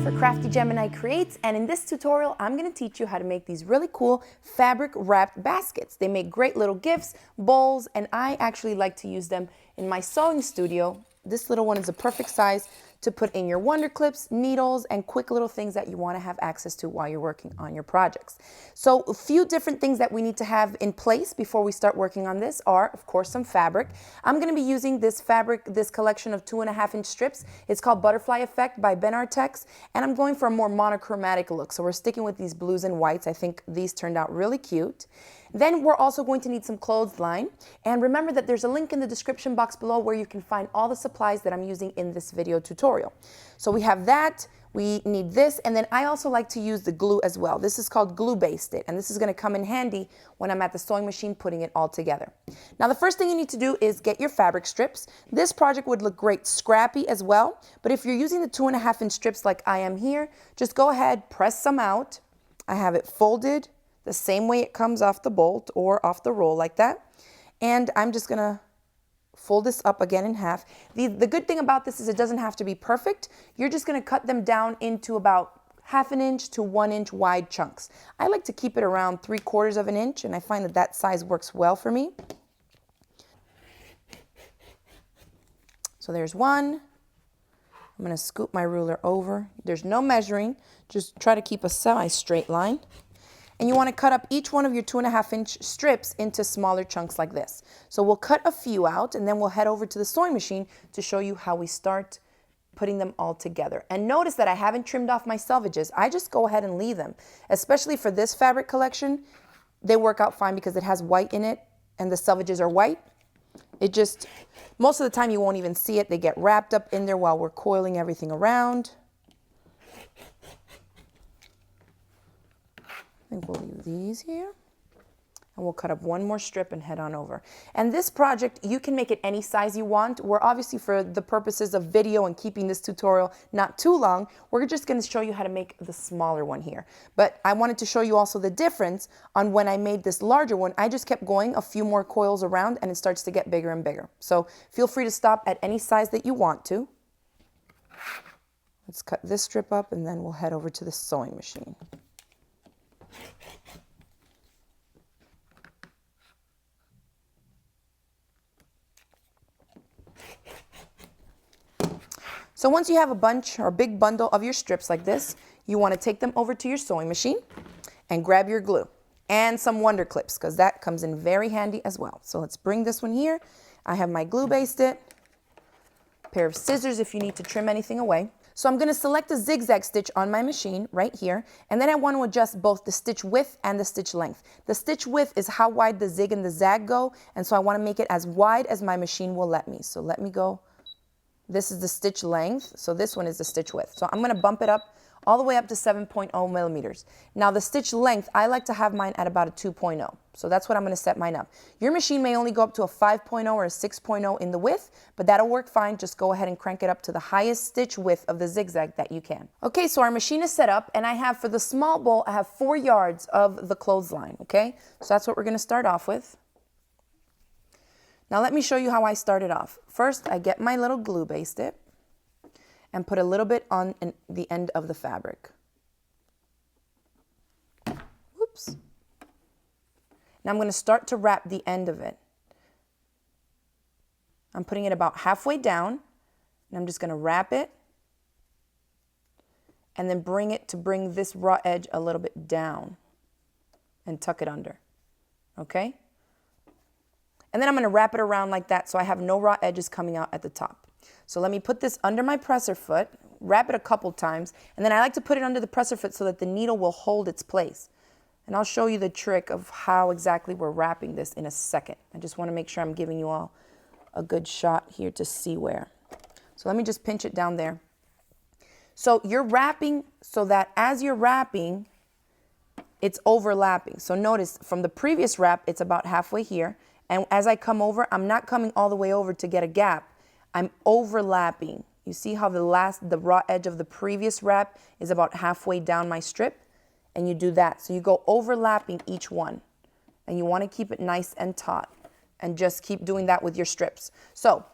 for Crafty Gemini Creates, and in this tutorial I'm going to teach you how to make these really cool fabric wrapped baskets. They make great little gifts, bowls, and I actually like to use them in my sewing studio. This little one is a perfect size to put in your wonder clips, needles, and quick little things that you want to have access to while you're working on your projects. So a few different things that we need to have in place before we start working on this are, of course, some fabric. I'm going to be using this fabric, this collection of 2.5-inch strips. It's called Butterfly Effect by Ben Artex, and I'm going for a more monochromatic look. So we're sticking with these blues and whites. I think these turned out really cute. Then we're also going to need some clothesline. And remember that there's a link in the description box below where you can find all the supplies that I'm using in this video tutorial. So we have that, we need this, and then I also like to use the glue as well. This is called glue basted, and this is going to come in handy when I'm at the sewing machine putting it all together. Now the first thing you need to do is get your fabric strips. This project would look great scrappy as well, but if you're using the 2.5-inch strips like I am here, just go ahead, press some out. I have it folded the same way it comes off the bolt or off the roll like that. And I'm just gonna fold this up again in half. The good thing about this is it doesn't have to be perfect. You're just gonna cut them down into about 1/2 inch to 1 inch wide chunks. I like to keep it around 3/4 of an inch, and I find that that size works well for me. So there's one. I'm gonna scoop my ruler over. There's no measuring, just try to keep a semi-straight line. And you want to cut up each one of your 2.5-inch strips into smaller chunks like this. So we'll cut a few out, and then we'll head over to the sewing machine to show you how we start putting them all together. And notice that I haven't trimmed off my selvages. I just go ahead and leave them. Especially for this fabric collection, they work out fine because it has white in it and the selvages are white. It just, most of the time you won't even see it. They get wrapped up in there while we're coiling everything around. I think we'll leave these here, and we'll cut up one more strip and head on over. And this project, you can make it any size you want. We're obviously, for the purposes of video and keeping this tutorial not too long, we're just going to show you how to make the smaller one here. But I wanted to show you also the difference on when I made this larger one. I just kept going a few more coils around, and it starts to get bigger and bigger. So feel free to stop at any size that you want to. Let's cut this strip up, and then we'll head over to the sewing machine. So once you have a bunch or a big bundle of your strips like this, you want to take them over to your sewing machine and grab your glue and some wonder clips, because that comes in very handy as well. So let's bring this one here. I have my glue basted, pair of scissors if you need to trim anything away. So I'm going to select a zigzag stitch on my machine right here, and then I want to adjust both the stitch width and the stitch length. The stitch width is how wide the zig and the zag go, and so I want to make it as wide as my machine will let me. So let me go. This is the stitch length, so this one is the stitch width. So I'm going to bump it up all the way up to 7.0 millimeters. Now the stitch length, I like to have mine at about a 2.0. So that's what I'm going to set mine up. Your machine may only go up to a 5.0 or a 6.0 in the width, but that'll work fine. Just go ahead and crank it up to the highest stitch width of the zigzag that you can. Okay, so our machine is set up, and I have, for the small bowl, I have 4 yards of the clothesline, okay? So that's what we're going to start off with. Now let me show you how I started off. First, I get my little glue basted and put a little bit on the end of the fabric. Whoops. Now I'm going to start to wrap the end of it. I'm putting it about halfway down, and I'm just going to wrap it and then bring this raw edge a little bit down and tuck it under. Okay? And then I'm going to wrap it around like that so I have no raw edges coming out at the top. So let me put this under my presser foot, wrap it a couple times, and then I like to put it under the presser foot so that the needle will hold its place. And I'll show you the trick of how exactly we're wrapping this in a second. I just want to make sure I'm giving you all a good shot here to see where. So let me just pinch it down there. So you're wrapping so that as you're wrapping, it's overlapping. So notice from the previous wrap, it's about halfway here. And as I come over, I'm not coming all the way over to get a gap. I'm overlapping. You see how the raw edge of the previous wrap is about halfway down my strip? And you do that. So you go overlapping each one. And you want to keep it nice and taut. And just keep doing that with your strips. So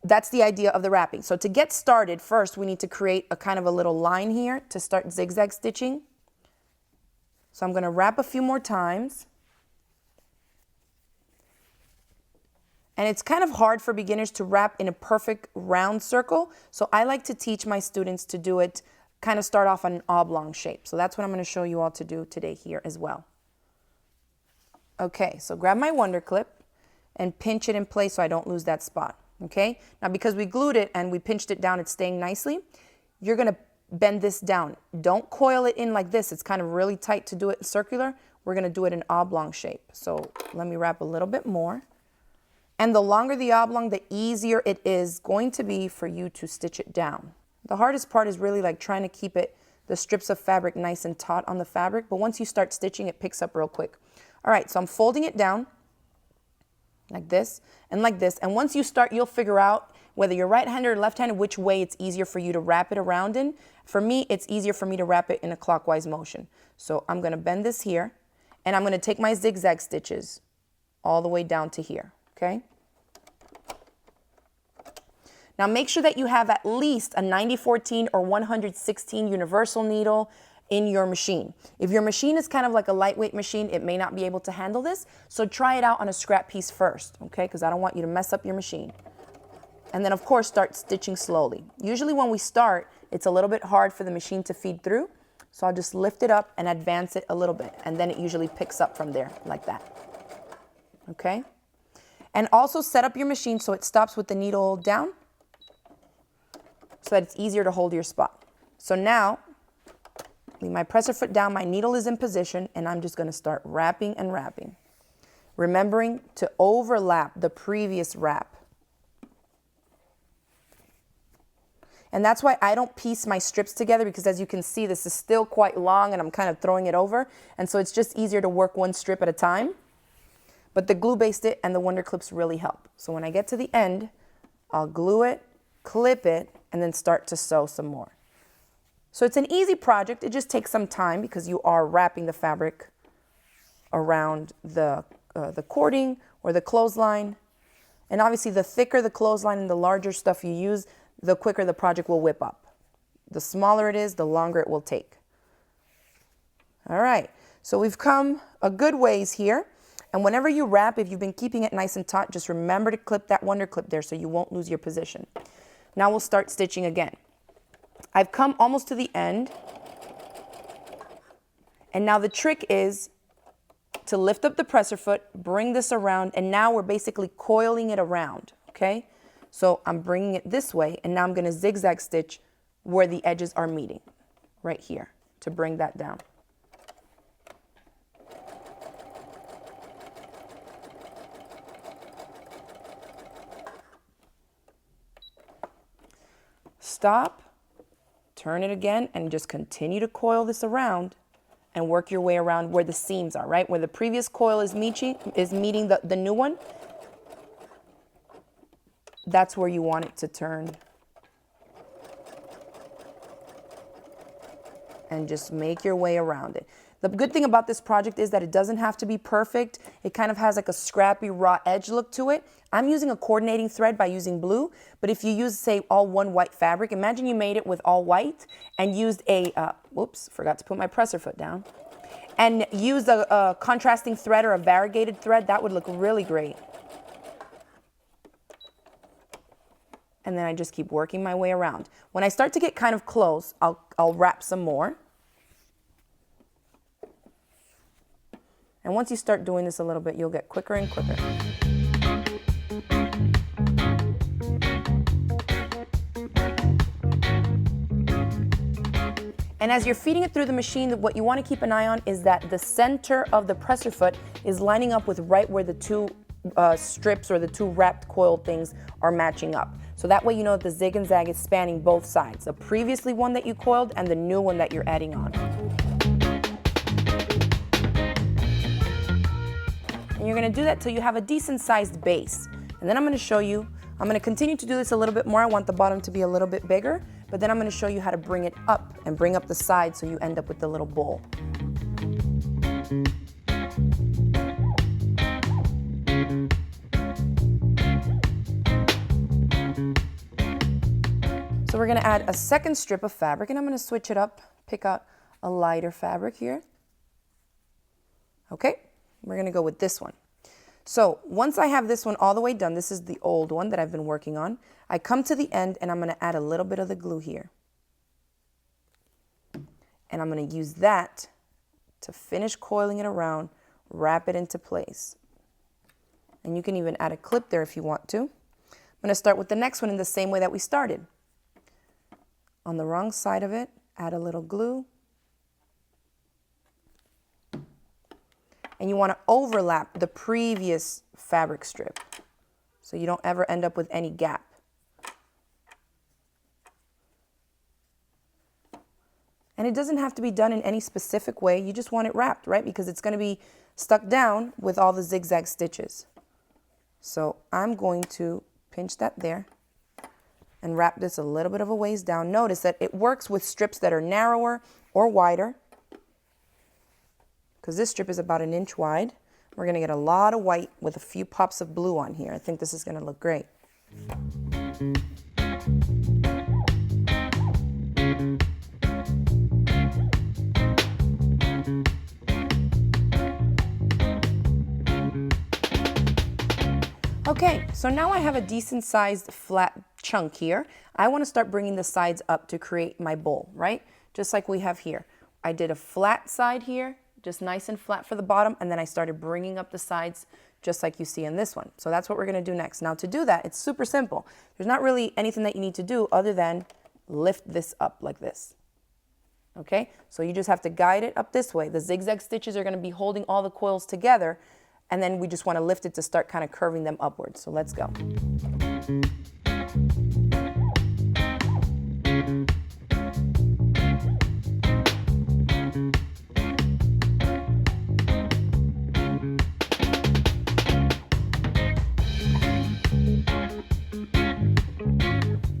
that's the idea of the wrapping. So to get started, first we need to create a kind of a little line here to start zigzag stitching. So I'm going to wrap a few more times. And it's kind of hard for beginners to wrap in a perfect round circle. So I like to teach my students to do it, kind of start off on an oblong shape. So that's what I'm going to show you all to do today here as well. Okay, so grab my Wonder Clip and pinch it in place so I don't lose that spot. Okay, now because we glued it and we pinched it down, it's staying nicely. You're going to bend this down. Don't coil it in like this. It's kind of really tight to do it circular. We're going to do it in oblong shape. So let me wrap a little bit more. And the longer the oblong, the easier it is going to be for you to stitch it down. The hardest part is really like trying to keep it, the strips of fabric nice and taut on the fabric. But once you start stitching, it picks up real quick. All right, so I'm folding it down like this and like this. And once you start, you'll figure out whether you're right-handed or left-handed, which way it's easier for you to wrap it around in. For me, it's easier for me to wrap it in a clockwise motion. So I'm going to bend this here, and I'm going to take my zigzag stitches all the way down to here. Okay. Now make sure that you have at least a 90-14 or 116 universal needle in your machine. If your machine is kind of like a lightweight machine, it may not be able to handle this. So try it out on a scrap piece first, okay? Because I don't want you to mess up your machine. And then of course start stitching slowly. Usually when we start, it's a little bit hard for the machine to feed through. So I'll just lift it up and advance it a little bit. And then it usually picks up from there like that. Okay? And also set up your machine so it stops with the needle down so that it's easier to hold your spot. So now, leave my presser foot down, my needle is in position, and I'm just going to start wrapping and wrapping. Remembering to overlap the previous wrap. And that's why I don't piece my strips together, because as you can see, this is still quite long and I'm kind of throwing it over. And so it's just easier to work one strip at a time. But the glue based it and the Wonder Clips really help. So when I get to the end, I'll glue it, clip it, and then start to sew some more. So it's an easy project. It just takes some time because you are wrapping the fabric around the cording or the clothesline. And obviously the thicker the clothesline and the larger stuff you use, the quicker the project will whip up. The smaller it is, the longer it will take. All right, so we've come a good ways here. And whenever you wrap, if you've been keeping it nice and taut, just remember to clip that Wonder Clip there so you won't lose your position. Now we'll start stitching again. I've come almost to the end. And now the trick is to lift up the presser foot, bring this around, and now we're basically coiling it around, okay? So I'm bringing it this way, and now I'm going to zigzag stitch where the edges are meeting, right here, to bring that down. Stop, turn it again, and just continue to coil this around and work your way around where the seams are, right? Where the previous coil is meeting the new one. That's where you want it to turn. And just make your way around it. The good thing about this project is that it doesn't have to be perfect. It kind of has like a scrappy raw edge look to it. I'm using a coordinating thread by using blue, but if you use, say, all one white fabric, imagine you made it with all white and used a, whoops, forgot to put my presser foot down, and used a contrasting thread or a variegated thread. That would look really great. And then I just keep working my way around. When I start to get kind of close, I'll wrap some more. And once you start doing this a little bit, you'll get quicker and quicker. And as you're feeding it through the machine, what you want to keep an eye on is that the center of the presser foot is lining up with right where the two strips or the two wrapped coiled things are matching up. So that way you know that the zig and zag is spanning both sides, the previously one that you coiled and the new one that you're adding on. And you're going to do that till you have a decent sized base. And then I'm going to show you, I'm going to continue to do this a little bit more. I want the bottom to be a little bit bigger, but then I'm going to show you how to bring it up and bring up the side so you end up with the little bowl. So we're going to add a second strip of fabric, and I'm going to switch it up, pick out a lighter fabric here. Okay, we're going to go with this one. So once I have this one all the way done, this is the old one that I've been working on, I come to the end and I'm going to add a little bit of the glue here. And I'm going to use that to finish coiling it around, wrap it into place. And you can even add a clip there if you want to. I'm going to start with the next one in the same way that we started. On the wrong side of it, add a little glue. And you want to overlap the previous fabric strip so you don't ever end up with any gap. And it doesn't have to be done in any specific way. You just want it wrapped, right? Because it's going to be stuck down with all the zigzag stitches. So I'm going to pinch that there and wrap this a little bit of a ways down. Notice that it works with strips that are narrower or wider, because this strip is about 1 inch wide. We're going to get a lot of white with a few pops of blue on here. I think this is going to look great. Okay, so now I have a decent sized flat chunk here. I want to start bringing the sides up to create my bowl, right? Just like we have here. I did a flat side here, just nice and flat for the bottom, and then I started bringing up the sides just like you see in this one. So that's what we're going to do next. Now to do that, it's super simple. There's not really anything that you need to do other than lift this up like this. Okay, so you just have to guide it up this way. The zigzag stitches are going to be holding all the coils together, and then we just want to lift it to start kind of curving them upwards. So let's go.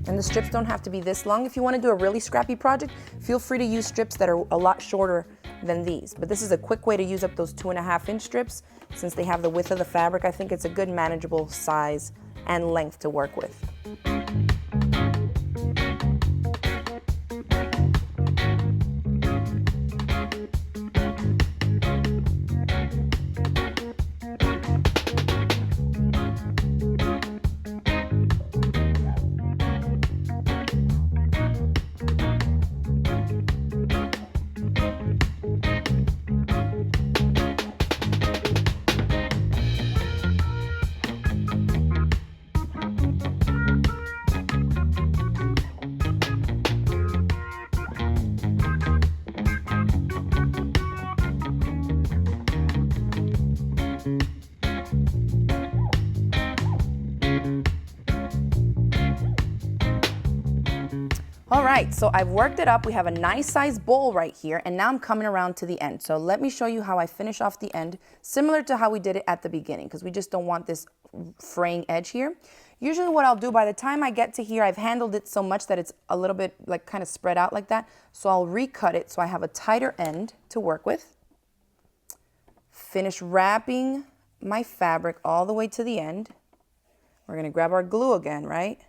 And the strips don't have to be this long. If you want to do a really scrappy project, feel free to use strips that are a lot shorter than these. But this is a quick way to use up those 2.5 inch strips. Since they have the width of the fabric, I think it's a good manageable size and length to work with. All right, so I've worked it up. We have a nice size bowl right here, and now I'm coming around to the end. So let me show you how I finish off the end, similar to how we did it at the beginning, because we just don't want this fraying edge here. Usually what I'll do, by the time I get to here, I've handled it so much that it's a little bit like kind of spread out like that. So I'll recut it so I have a tighter end to work with. Finish wrapping my fabric all the way to the end. We're gonna grab our glue again, right?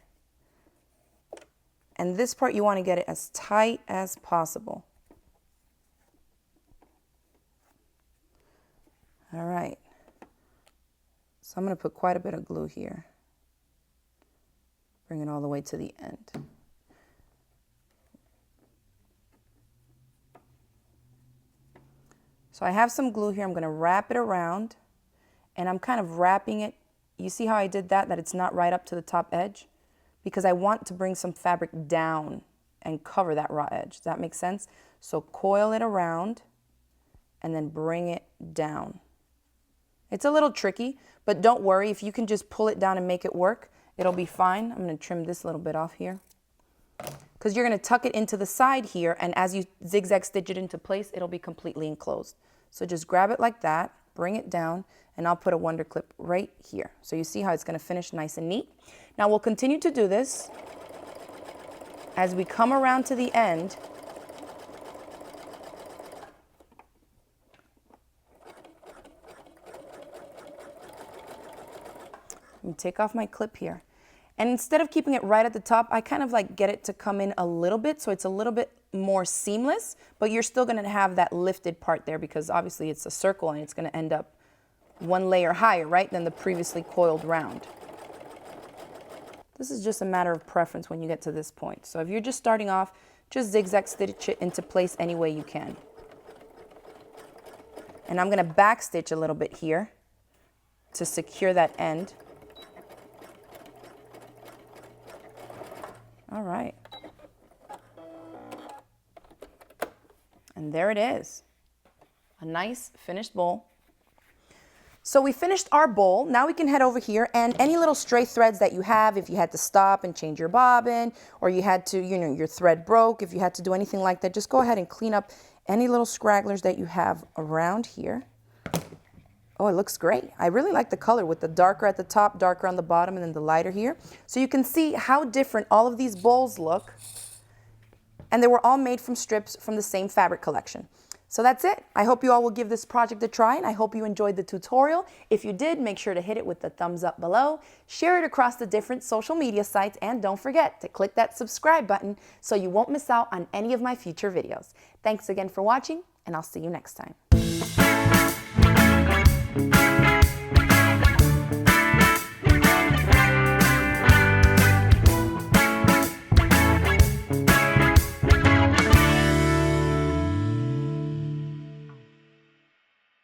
And this part, you want to get it as tight as possible. All right. So I'm going to put quite a bit of glue here. Bring it all the way to the end. So I have some glue here. I'm going to wrap it around, and I'm kind of wrapping it. You see how I did that it's not right up to the top edge? Because I want to bring some fabric down and cover that raw edge. Does that make sense? So coil it around and then bring it down. It's a little tricky, but don't worry. If you can just pull it down and make it work, it'll be fine. I'm going to trim this little bit off here, because you're going to tuck it into the side here, and as you zigzag stitch it into place, it'll be completely enclosed. So just grab it like that, bring it down, and I'll put a wonder clip right here. So you see how it's going to finish nice and neat. Now we'll continue to do this as we come around to the end. I'm going to take off my clip here. And instead of keeping it right at the top, I kind of like get it to come in a little bit so it's a little bit more seamless, but you're still going to have that lifted part there because obviously it's a circle and it's going to end up one layer higher, right, than the previously coiled round. This is just a matter of preference when you get to this point. So if you're just starting off, just zigzag stitch it into place any way you can. And I'm going to back stitch a little bit here to secure that end. All right. And there it is. A nice finished bowl. So we finished our bowl. Now we can head over here and any little stray threads that you have, if you had to stop and change your bobbin, or you had to, you know, your thread broke, if you had to do anything like that, just go ahead and clean up any little scragglers that you have around here. Oh, it looks great. I really like the color with the darker at the top, darker on the bottom, and then the lighter here. So you can see how different all of these bowls look. And they were all made from strips from the same fabric collection. So that's it. I hope you all will give this project a try, and I hope you enjoyed the tutorial. If you did, make sure to hit it with the thumbs up below, share it across the different social media sites, and don't forget to click that subscribe button so you won't miss out on any of my future videos. Thanks again for watching, and I'll see you next time.